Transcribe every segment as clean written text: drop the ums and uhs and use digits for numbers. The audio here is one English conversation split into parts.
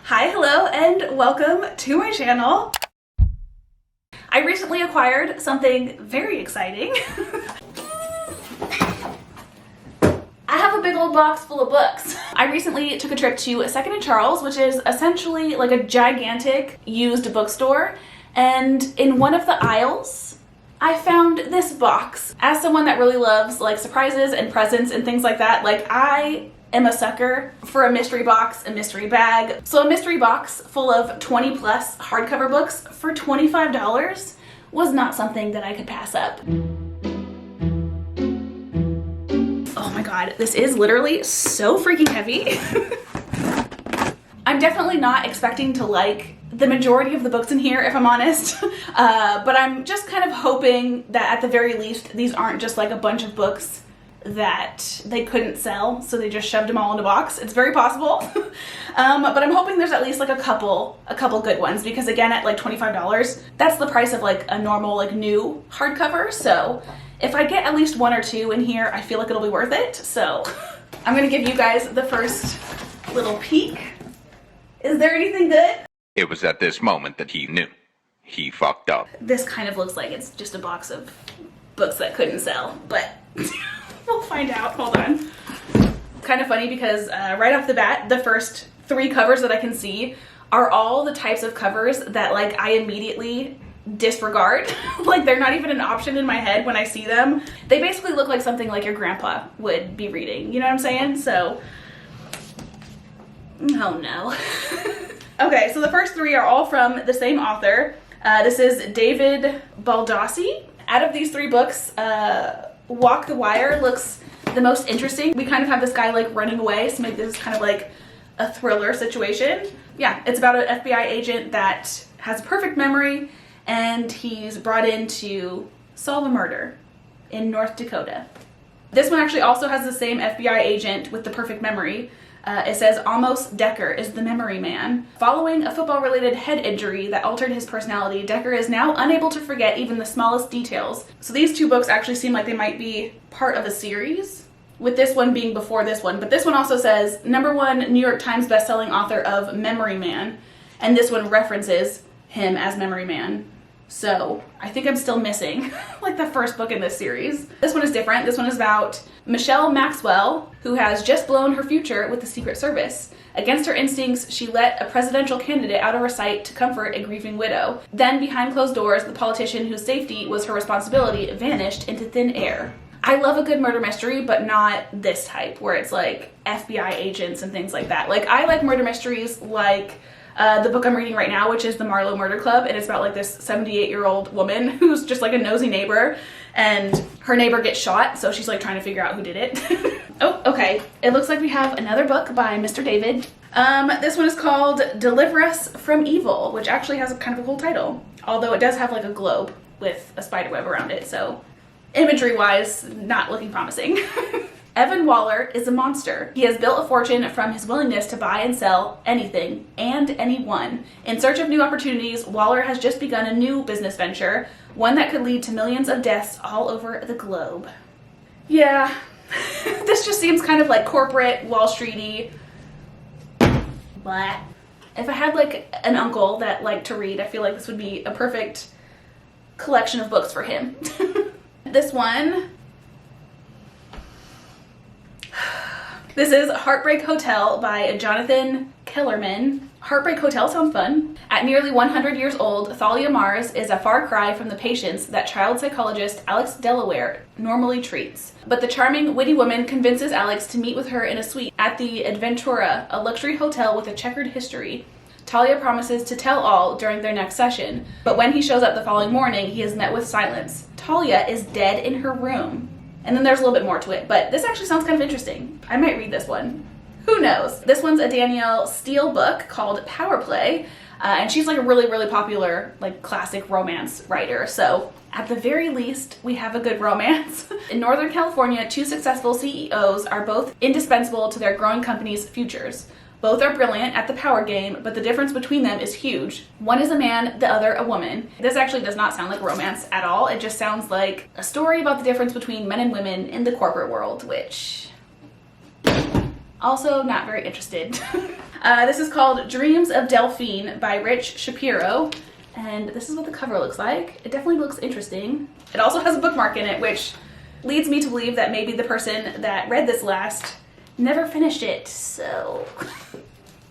Hi, hello, and welcome to my channel. I recently acquired something very exciting. I have a big old box full of books. I recently took a trip to 2nd and Charles, which is essentially like a gigantic used bookstore, and in one of the aisles, I found this box. As someone that really loves like surprises and presents and things like that, like I am a sucker for a mystery box, a mystery bag. So a mystery box full of 20 plus hardcover books for $25 was not something that I could pass up. Oh my god, this is literally so freaking heavy. I'm definitely not expecting to like the majority of the books in here, if I'm honest, but I'm just kind of hoping that at the very least these aren't just like a bunch of books that they couldn't sell, so they just shoved them all in a box. It's very possible. But I'm hoping there's at least like a couple good ones, because again, at like $25, that's the price of like a normal like new hardcover. So if I get at least one or two in here, I feel like it'll be worth it. So I'm gonna give you guys the first little peek. Is there anything good? It was at this moment that he knew. He fucked up. This kind of looks like it's just a box of books that couldn't sell, but we'll find out. Hold on. It's kind of funny because right off the bat, the first 3 covers that I can see are all the types of covers that like I immediately disregard. Like they're not even an option in my head when I see them. They basically look like something like your grandpa would be reading. You know what I'm saying? So, oh no. Okay, so the first 3 are all from the same author. This is David Baldassi. Out of these 3 books, Walk the Wire looks the most interesting. We kind of have this guy like running away, so maybe this is kind of like a thriller situation. Yeah, it's about an FBI agent that has a perfect memory and he's brought in to solve a murder in North Dakota. This one actually also has the same FBI agent with the perfect memory. It says Amos Decker is the memory man. Following a football-related head injury that altered his personality, Decker is now unable to forget even the smallest details. So these 2 books actually seem like they might be part of a series, with this one being before this one. But this one also says #1 New York Times bestselling author of Memory Man, and this one references him as Memory Man. So I think I'm still missing like the first book in this series. This one is different. This one is about Michelle Maxwell, who has just blown her future with the Secret Service. Against her instincts, she let a presidential candidate out of her sight to comfort a grieving widow. Then, behind closed doors, the politician whose safety was her responsibility vanished into thin air. I love a good murder mystery, but not this type, where it's like FBI agents and things like that. Like, I like murder mysteries like the book I'm reading right now, which is The Marlowe Murder Club, and it's about like this 78-year-old woman who's just like a nosy neighbor, and her neighbor gets shot, so she's like trying to figure out who did it. Oh, okay. It looks like we have another book by Mr. David. This one is called Deliver Us from Evil, which actually has a kind of a cool title, although it does have like a globe with a spider web around it, so imagery-wise, not looking promising. Evan Waller is a monster. He has built a fortune from his willingness to buy and sell anything and anyone. In search of new opportunities, Waller has just begun a new business venture, one that could lead to millions of deaths all over the globe. Yeah, this just seems kind of like corporate, Wall Street-y. Blah. If I had like an uncle that liked to read, I feel like this would be a perfect collection of books for him. This one, this is Heartbreak Hotel by Jonathan Kellerman. Heartbreak Hotel sounds fun. At nearly 100 years old, Thalia Mars is a far cry from the patients that child psychologist Alex Delaware normally treats. But the charming, witty woman convinces Alex to meet with her in a suite at the Adventura, a luxury hotel with a checkered history. Talia promises to tell all during their next session, but when he shows up the following morning, he is met with silence. Talia is dead in her room. And then there's a little bit more to it, but this actually sounds kind of interesting. I might read this one. Who knows? This one's a Danielle Steele book called Power Play, and she's like a really, really popular, like classic romance writer. So at the very least, we have a good romance. In Northern California, 2 successful CEOs are both indispensable to their growing company's futures. Both are brilliant at the power game, but the difference between them is huge. One is a man, the other a woman. This actually does not sound like romance at all. It just sounds like a story about the difference between men and women in the corporate world, which also not very interested. This is called Dreams of Delphine by Rich Shapiro. And this is what the cover looks like. It definitely looks interesting. It also has a bookmark in it, which leads me to believe that maybe the person that read this last never finished it, so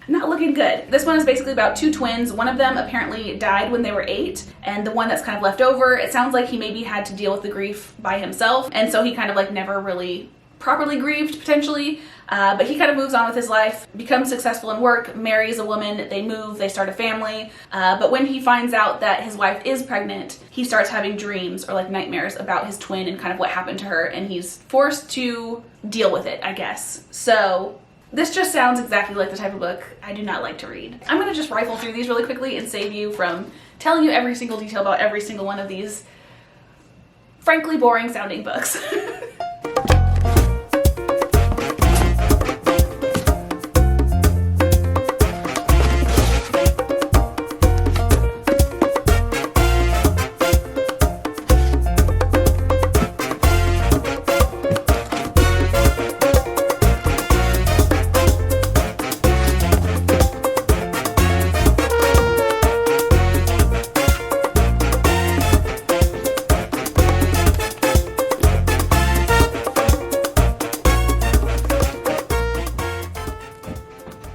not looking good. This one is basically about two twins. One of them apparently died when they were 8, and the one that's kind of left over, it sounds like he maybe had to deal with the grief by himself, and so he kind of like never really properly grieved, potentially, but he kind of moves on with his life, becomes successful in work, marries a woman, they move, they start a family, but when he finds out that his wife is pregnant, he starts having dreams or like nightmares about his twin and kind of what happened to her, and he's forced to deal with it, I guess. So this just sounds exactly like the type of book I do not like to read. I'm gonna just rifle through these really quickly and save you from telling you every single detail about every single one of these frankly boring sounding books.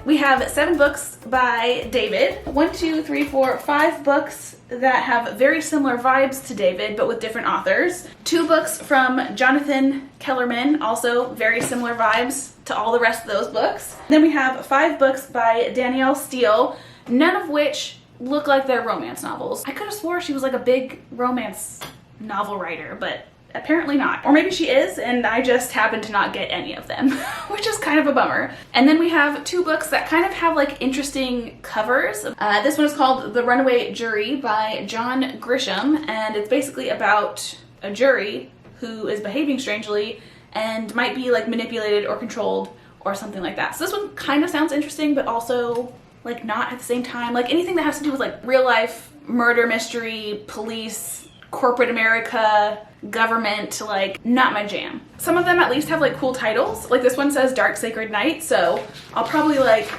We have 7 books by David. 1, 2, 3, 4, 5 books that have very similar vibes to David, but with different authors. 2 books from Jonathan Kellerman, also very similar vibes to all the rest of those books. Then we have 5 books by Danielle Steele, none of which look like they're romance novels. I could have swore she was like a big romance novel writer, but apparently not. Or maybe she is, and I just happen to not get any of them, which is kind of a bummer. And then we have 2 books that kind of have like interesting covers. This one is called The Runaway Jury by John Grisham, and it's basically about a jury who is behaving strangely and might be like manipulated or controlled or something like that. So this one kind of sounds interesting, but also like not at the same time. Like anything that has to do with like real life murder mystery, police, corporate America, government, like not my jam. Some of them at least have like cool titles. Like this one says Dark Sacred Night, so I'll probably like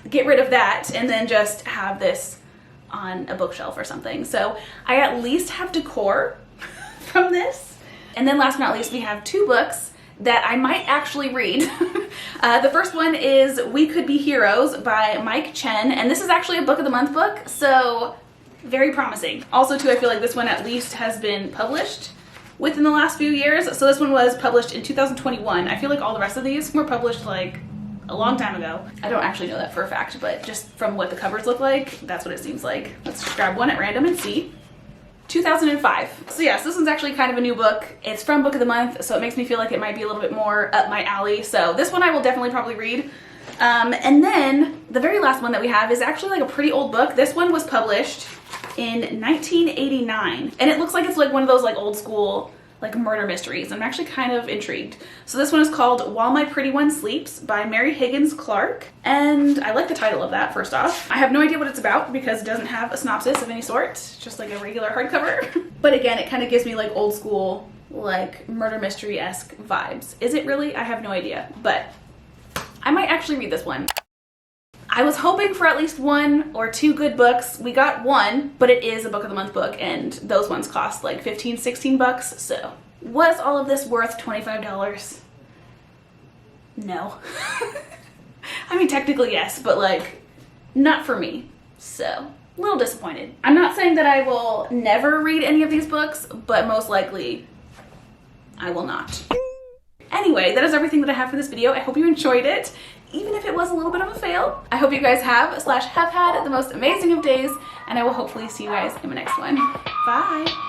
get rid of that and then just have this on a bookshelf or something. So I at least have decor from this. And then last but not least, we have 2 books that I might actually read. The first one is We Could Be Heroes by Mike Chen, and this is actually a Book of the Month book, so very promising. Also too, I feel like this one at least has been published within the last few years. So this one was published in 2021. I feel like all the rest of these were published like a long time ago. I don't actually know that for a fact, but just from what the covers look like, that's what it seems like. Let's just grab one at random and see. 2005. So yes, this one's actually kind of a new book. It's from Book of the Month, so it makes me feel like it might be a little bit more up my alley. So this one I will definitely probably read. And then the very last one that we have is actually like a pretty old book. This one was published in 1989, and it looks like it's like one of those like old school like murder mysteries. I'm actually kind of intrigued. So this one is called While My Pretty One Sleeps by Mary Higgins Clark, and I like the title of that first off. I have no idea what it's about because it doesn't have a synopsis of any sort. It's just like a regular hardcover. But again, it kind of gives me like old school like murder mystery-esque vibes. Is it really? I have no idea, but I might actually read this one. I was hoping for at least 1 or 2 good books. We got 1, but it is a Book of the Month book, and those ones cost like 15, 16 bucks. So was all of this worth $25? No. I mean, technically yes, but like not for me. So a little disappointed. I'm not saying that I will never read any of these books, but most likely I will not. Anyway, that is everything that I have for this video. I hope you enjoyed it, even if it was a little bit of a fail. I hope you guys have / have had the most amazing of days, and I will hopefully see you guys in my next one. Bye!